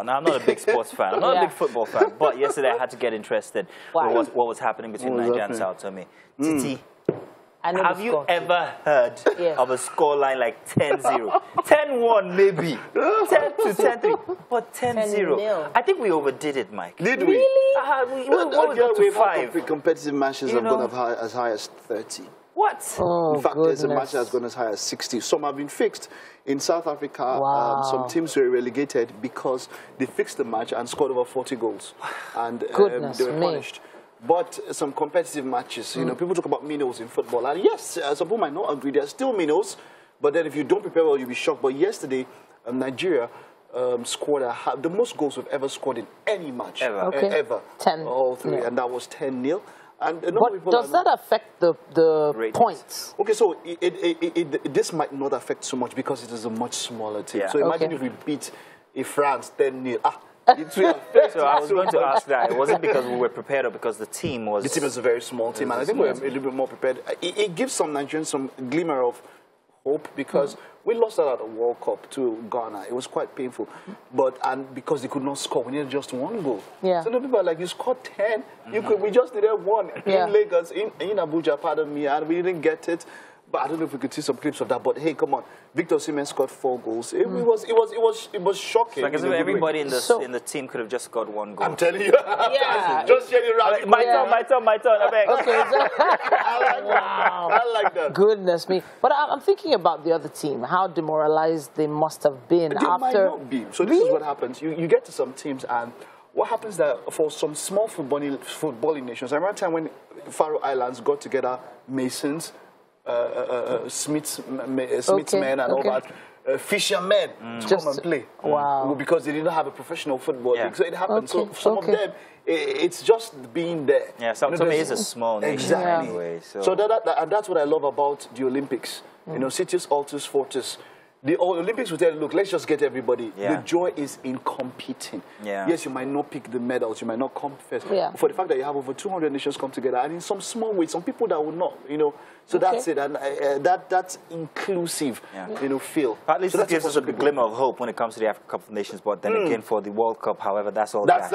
Now, I'm not a big sports fan. I'm not a big football fan. But yesterday I had to get interested with what was happening between Nigeria and Sao Tome. Titi, have you ever heard of a scoreline like 10-0? 10-1 maybe. 10 to 10-3. But 10-0. I think we overdid it, Mike. Did we? Really? We got to 5. The competitive matches have gone as high as 30. What? In fact, there's a match that's gone as high as 60. Some have been fixed. In South Africa, some teams were relegated because they fixed the match and scored over 40 goals. And they were punished. But some competitive matches, you know, people talk about minnows in football. And yes, some people might not agree. There are still minnows. But then if you don't prepare well, you'll be shocked. But yesterday, Nigeria scored the most goals we've ever scored in any match. Ever. 10. All three. And that was 10-0. And but does that affect the points? Okay, so this might not affect so much because it is a much smaller team. So imagine if we beat France 10-0. So I was going to ask that. It wasn't because we were prepared or because the team was... The team is a very small team, and I think we're a little bit more prepared. It gives some Nigerians some glimmer of hope because we lost out at the World Cup to Ghana. It was quite painful. And because they could not score, we needed just 1 goal. So the people are like, you scored 10, we just needed 1 in Lagos, in Abuja, pardon me, and we didn't get it. But I don't know if we could see some clips of that. But hey, come on, Victor Osimhen scored 4 goals. It was shocking. Like as if everybody in the team could have just scored 1 goal. I'm telling you. Just get it right. My turn. I beg. Okay. I like that. Goodness me. But I'm thinking about the other team. How demoralized they must have been after. Might not be. So this is what happens. You get to some teams and what happens that for some small footballing nations, I remember a time when Faroe Islands got together, Masons, Smith's men and all that, fishermen to come and play. Because they didn't have a professional football league. So it happened. So some of them, it's just being there. Yeah, Sao Tome is a small nation anyway. So and that's what I love about the Olympics. You know, cities, alters, fortis. The Olympics will tell you, look, let's just get everybody. The joy is in competing. Yes, you might not pick the medals, you might not come first. But for the fact that you have over 200 nations come together, and in some small ways, some people that would not, you know. So that's it, and that's inclusive, you know, feel. At least it gives us a glimmer of hope when it comes to the African Cup of Nations. But then again, for the World Cup, however, that's all. Nothing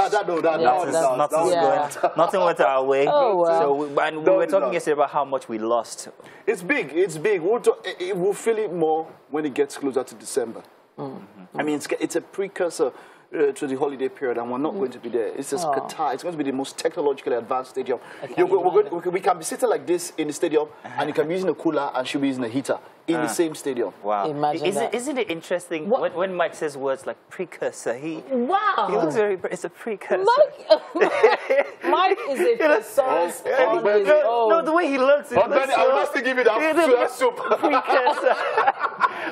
went our way. So we were talking yesterday about how much we lost. It's big. It's big. We'll feel it more when it gets closer to December. I mean, it's a precursor to the holiday period, and we're not going to be there. It's just Qatar. It's going to be the most technologically advanced stadium. We can be sitting like this in the stadium, and you can be using a cooler, and she'll be using a heater in the same stadium. Wow. Isn't it interesting when Mike says words like precursor? He looks very... It's a precursor. Mike is a precursor. No, the way he looks. I must give you that soup. Precursor.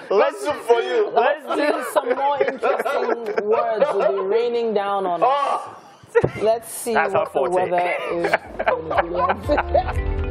Let's soup for you. Let's do some more interesting words will be raining down on us. Let's see what the weather is going to be like.